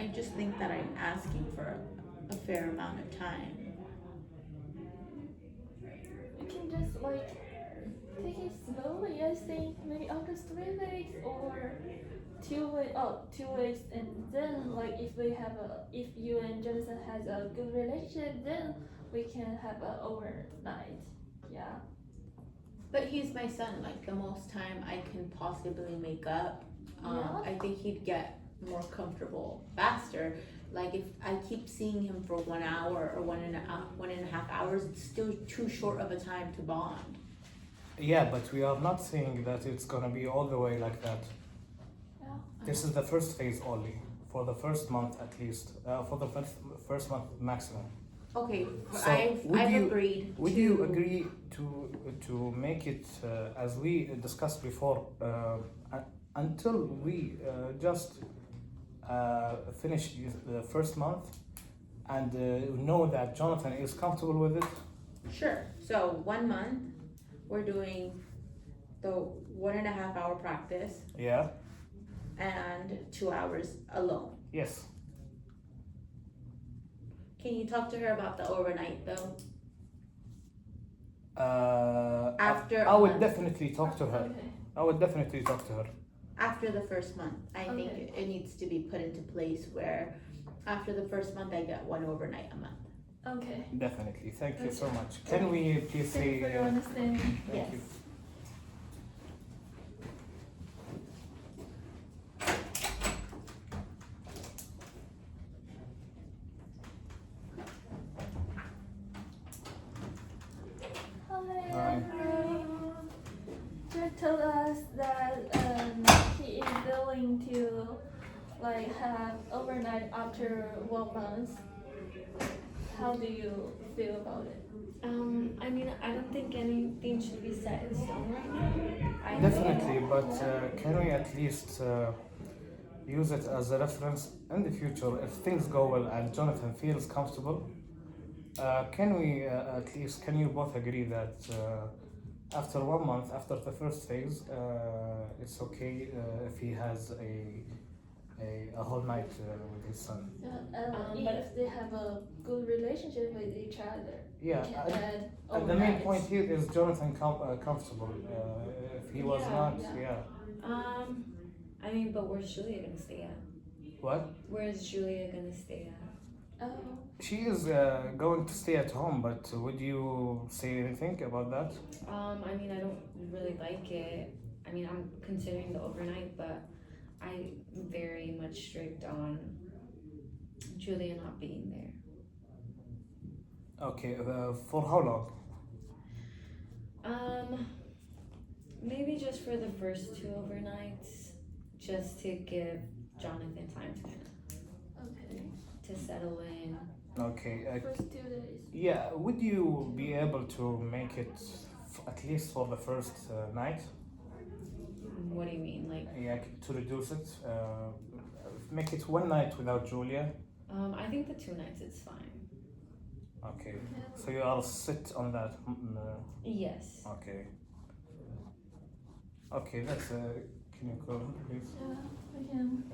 I just think that I'm asking for a fair amount of time. We can just take it slowly. I think maybe after 3 weeks or 2 weeks, and then if you and Jonathan has a good relationship, then we can have an overnight. Yeah. But he's my son. Like the most time I can possibly make up. Yeah. I think he'd get more comfortable faster. Like if I keep seeing him for 1 hour or 1.5 hours, it's still too short of a time to bond. Yeah, but we are not saying that it's gonna be all the way like that. Yeah. This is the first phase only, for the first month at least, for the first month maximum. Okay, So, I've agreed. Would you agree to make it as we discussed before, until we just finish the first month and know that Jonathan is comfortable with it? Sure. So 1 month, we're doing the 1.5 hour practice Yeah. and 2 hours alone. Yes. Can you talk to her about the overnight though? After I a would month. definitely talk to her. Okay. I would definitely talk to her. After the first month, I think Okay. it needs to be put into place where after the first month I get 1 overnight a month. Okay. Definitely. Thank you so much. Can we please Thank you say for your understanding. thank Yes. you. like have overnight after 1 month. How do you feel about it? I mean, I don't think anything should be set in stone right now. I Definitely, but can we at least use it as a reference in the future if things go well and Jonathan feels comfortable? Can we can you both agree that after 1 month, after the first phase, it's okay if he has a whole night with his son? but If they have a good relationship with each other, Yeah, you can add and the main overnights. point here is Jonathan comfortable. If he was Yeah, not, yeah. I mean, but where's Julia gonna stay at? What? Where's Julia gonna stay at? Oh, She is going to stay at home, but would you say anything about that? I mean, I don't really like it. I mean, I'm considering the overnight, but I'm very much strict on Julia not being there. Okay, for how long? Maybe just for the first 2 overnights, just to give Jonathan time okay. to settle in. Okay, First 2 days. yeah, would you be able to make it at least for the first night? What do you mean, like? Yeah, to reduce it, make it 1 night without Julia. I think the 2 nights it's fine. Okay, so you are sit on that. Yes. Okay. Okay, that's can you call him, please? Yeah, I can.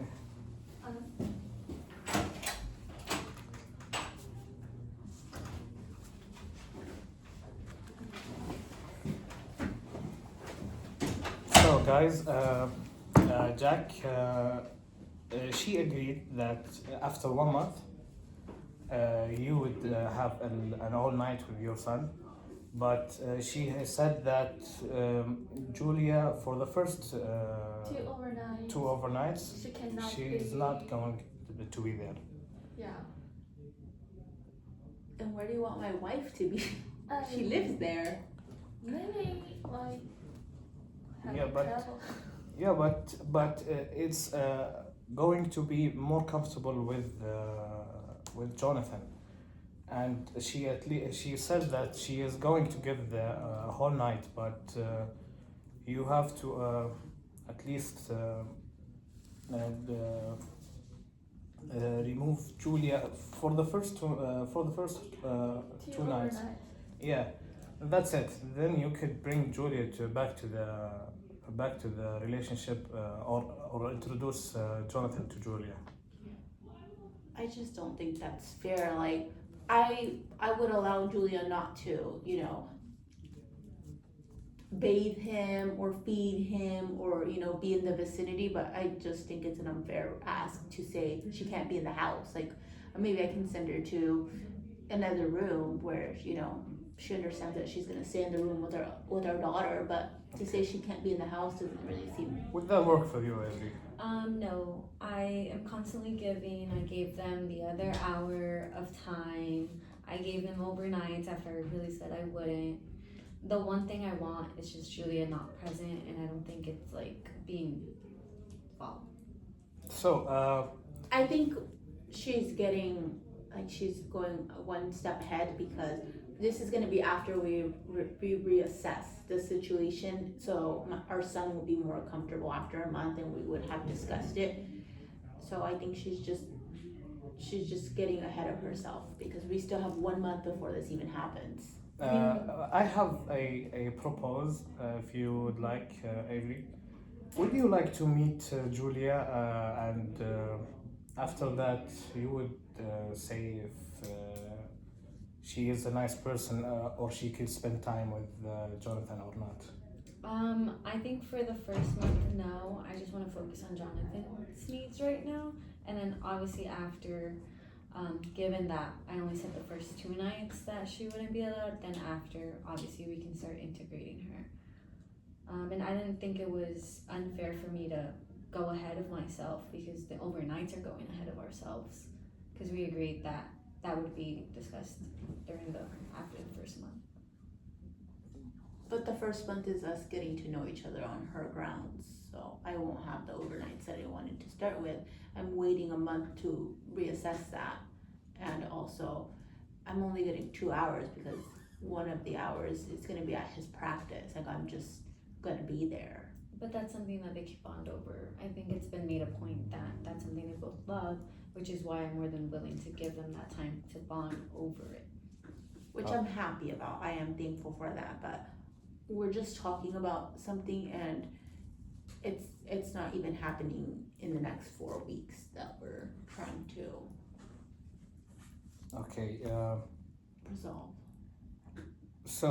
So guys, Jack, she agreed that after 1 month, you would have an all night with your son, but she has said that Julia, for the first 2 overnights. 2 overnights, She cannot she be. is not going to be there. Yeah. And where do you want my wife to be? She Um, lives there. Maybe like have Yeah, but- travel. Yeah, but it's going to be more comfortable with Jonathan, and she said that she is going to give the whole night, but you have to at least remove Julia for the first two nights. Overnight. Yeah, that's it. Then you could bring Julia back to the relationship or introduce Jonathan to Julia. I just don't think that's fair. Like, I would allow Julia not to, you know, bathe him or feed him or, you know, be in the vicinity, but I just think it's an unfair ask to say she can't be in the house. Like, maybe I can send her to another room where, you know, she understands that she's gonna stay in the room with our daughter, but to say she can't be in the house doesn't really seem. Would that work for you, Evie? No, I am constantly giving. I gave them the other hour of time. I gave them overnights after I really said I wouldn't. The one thing I want is just Julia not present, and I don't think it's like being followed. So, I think she's getting, like, she's going one step ahead because this is gonna be after we reassess the situation. So our son will be more comfortable after a month and we would have discussed it. So I think she's just getting ahead of herself because we still have 1 month before this even happens. I have a propose, if you would like, Avery. Would you like to meet Julia and after that you would say if she is a nice person or she could spend time with Jonathan or not? I think for the first month, no. I just want to focus on Jonathan's needs right now, and then obviously after, given that I only said the first 2 nights that she wouldn't be allowed, then after, obviously we can start integrating her. And I didn't think it was unfair for me to go ahead of myself because the overnights are going ahead of ourselves, because we agreed that that would be discussed after the first month. But the first month is us getting to know each other on her grounds, so I won't have the overnights that I wanted to start with. I'm waiting a month to reassess that, and also, I'm only getting 2 hours because one of the hours is gonna be at his practice, like I'm just gonna be there. But that's something that they can bond over. I think it's been made a point that that's something they both love, which is why I'm more than willing to give them that time to bond over it. Which I'm happy about, I am thankful for that, but we're just talking about something and it's not even happening in the next 4 weeks that we're trying to Okay. resolve. So,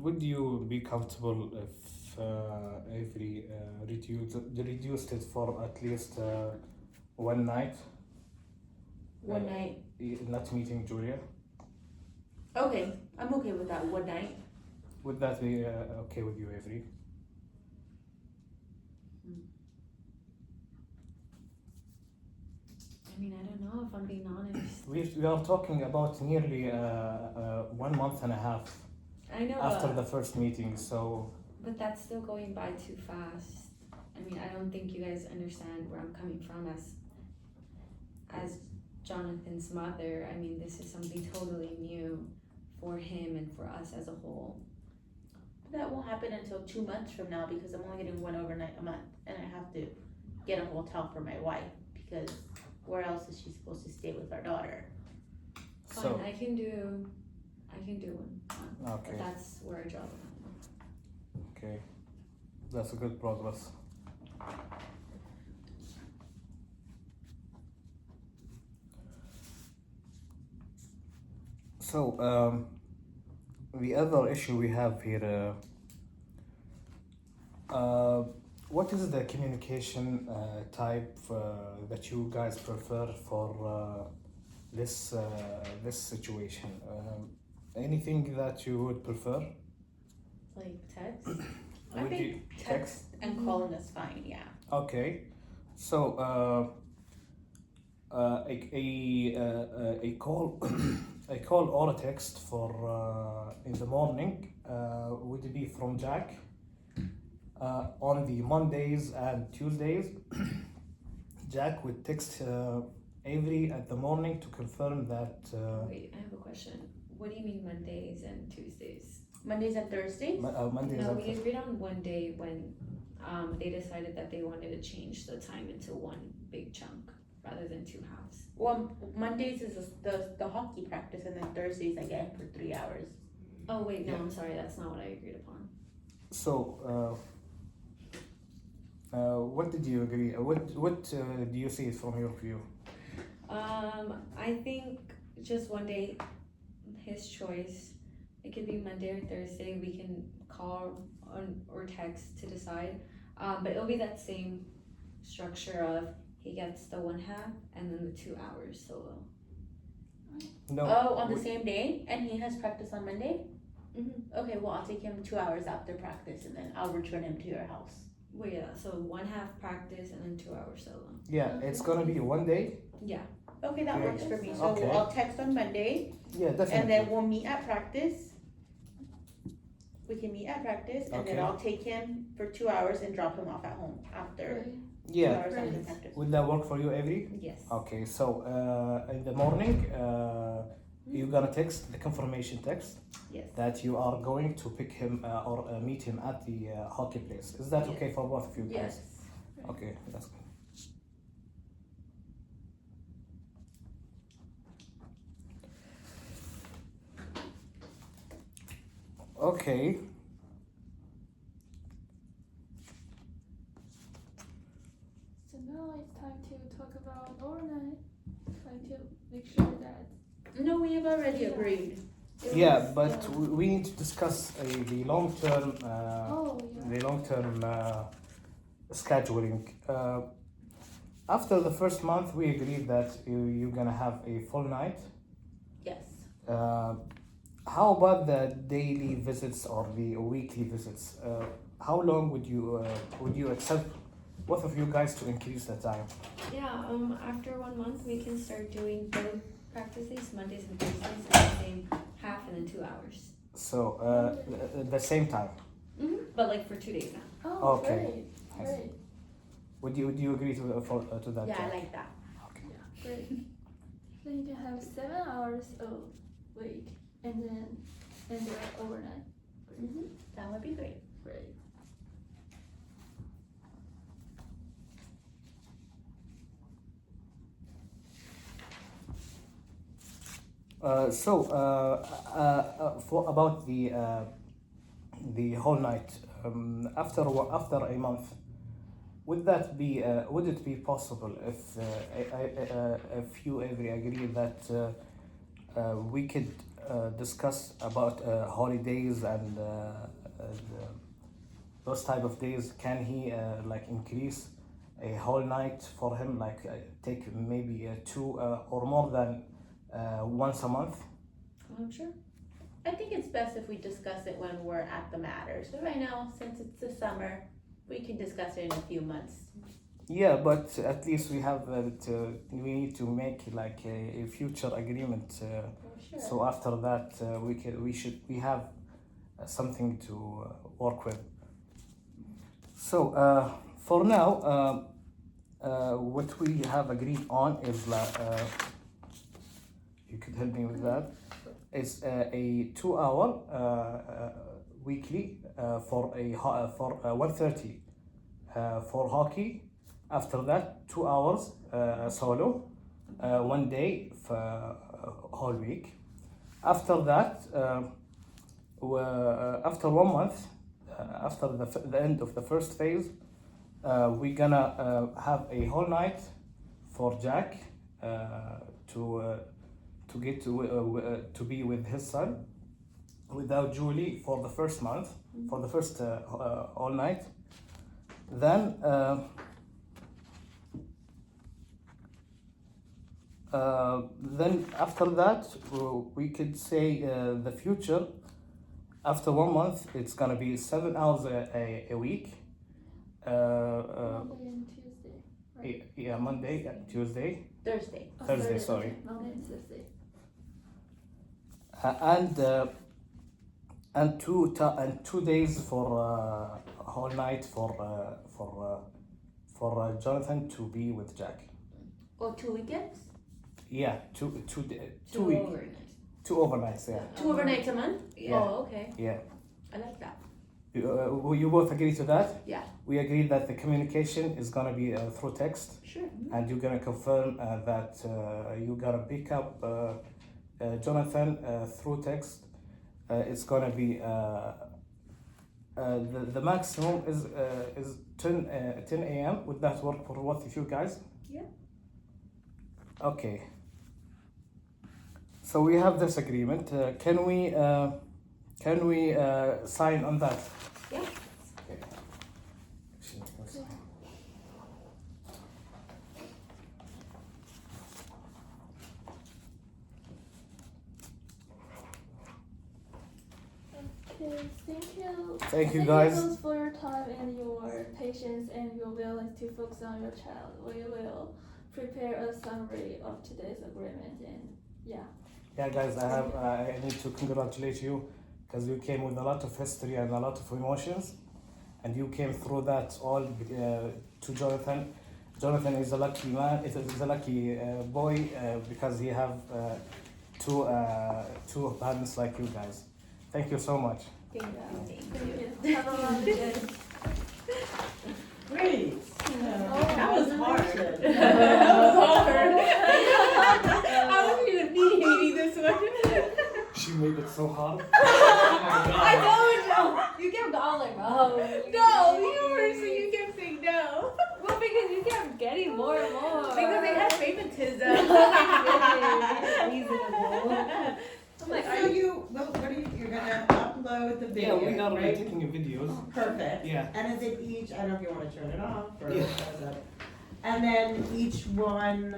would you be comfortable if Avery reduced it for at least one night? One night, Not meeting Julia. okay, I'm okay with that, one night. Would that be okay with you, Avery? I mean, I don't know if I'm being honest. We are talking about nearly 1 month and a half I know, after the first meeting, so but that's still going by too fast. I mean, I don't think you guys understand where I'm coming from as Jonathan's mother. I mean, this is something totally new for him and for us as a whole. That won't happen until 2 months from now because I'm only getting one overnight a month and I have to get a hotel for my wife because where else is she supposed to stay with our daughter? Fine, so I can do one, okay, but that's where I draw the line. okay, that's a good progress. So the other issue we have here, what is the communication type that you guys prefer for this situation? Anything that you would prefer? Like text? I Would you think text and calling is fine, yeah. Okay, so a call a call or a text for in the morning would be from Jack on the Mondays and Tuesdays. Jack would text Avery at the morning to confirm that. Wait, I have a question. What do you mean Mondays and Tuesdays? Mondays and Thursdays? Mondays No, and we agreed on one day when they decided that they wanted to change the time into one big chunk rather than two halves. Well, Mondays is the hockey practice and then Thursdays I get for 3 hours. Oh wait, no, Yeah. I'm sorry, that's not what I agreed upon. So, what did you agree? What do you see from your view? I think just one day, his choice. It could be Monday or Thursday. We can call or text to decide. But it'll be that same structure of he gets the 1/2 and then the 2 hours solo. No. Oh, on the same day? And he has practice on Monday? Mm-hmm. Okay, well, I'll take him 2 hours after practice and then I'll return him to your house. Well, yeah. So 1/2 practice and then 2 hours solo. Yeah, it's gonna be one day. Yeah. Okay, that Yeah. works for me. So Okay. I'll text on Monday Yeah, definitely. and then we'll meet at practice. We can meet at practice and then Okay. I'll take him for 2 hours and drop him off at home after Right. 2 Yeah, hours after Right. practice. would that work for you, Avery? Yes. Okay, so in the morning, you're gonna text the confirmation text Yes. that you are going to pick him or meet him at the hockey place. Is that okay for both of you guys? Yes. Okay, that's good. Okay. So now it's time to talk about overnight. Trying to make sure that No, we have already agreed. Yeah, but we need to discuss the long-term the long-term scheduling. After the first month, we agreed that you're gonna have a full night. Yes. How about the daily visits or the weekly visits? How long would you accept both of you guys to increase the time? Yeah. After 1 month, we can start doing both practice days, Mondays and Thursdays, in the same half and then 2 hours. So the same time. But like for 2 days now. Oh, Okay. great, great, Would you agree to that? Yeah, I Jack? like that. Okay. great. Then you can have 7 hours a week and then overnight. That would be great. Great. For about the whole night, after a month, would it be possible if you ever agree that we could discuss about holidays and those type of days? Can he like increase a whole night for him, like take maybe 2 or more than once a month? I'm sure. I think it's best if we discuss it when we're at the matter. So right now, since it's the summer, we can discuss it in a few months. Yeah, but at least we have we need to make like a future agreement. Sure. So after that, we have something to work with. So for now, what we have agreed on is you could help me with that. It's a 2-hour weekly for 1:30 for hockey. After that, 2 hours solo, 1 day for whole week. After that, after 1 month, after the end of the first phase, we're gonna have a whole night for Jack to get to be with his son, without Julie for the first month, for the first all night. Then after that, we could say the future. After 1 month, it's gonna be 7 hours a week. Monday and Tuesday. Right? Yeah, Monday, Tuesday, Thursday. Oh, Thursday, sorry. Okay. Monday and Tuesday. and 2 days for a whole night for Jonathan to be with Jack. Or 2 weekends? Yeah, 2 Two weeks, overnights. 2 overnights. Yeah, 2 overnights a month? Yeah. Oh, okay. yeah. I like that. You both agree to that? Yeah. We agree that the communication is gonna be through text, Sure. and you're gonna confirm that you're gonna pick up Jonathan through text. It's gonna be the maximum is 10 a.m. Would that work for both of you guys? Yeah. Okay. So we have this agreement. Can we sign on that? Yeah. Okay. Okay, thank you. Thank you, guys. Thank you both for your time and your patience and your willingness to focus on your child. We will prepare a summary of today's agreement and yeah. Yeah, guys, I need to congratulate you because you came with a lot of history and a lot of emotions, and you came through that all to Jonathan. Jonathan is a lucky man. Is a lucky boy because he have two parents like you guys. Thank you so much. Thank you. Thank you. Have a lovely day. Great. That was hard. That was hard. I wasn't even mediating this one. She made it so hard. I told you. You kept going like, oh. No, you were so you kept saying no. Well, because you kept getting more and more. Because they had favoritism. Reasonable. I'm like, So are you? you're gonna upload the Yeah, video, we are right? taking videos. Perfect. Yeah. And is it each, I don't know if you wanna turn it off or, Yeah. and then each one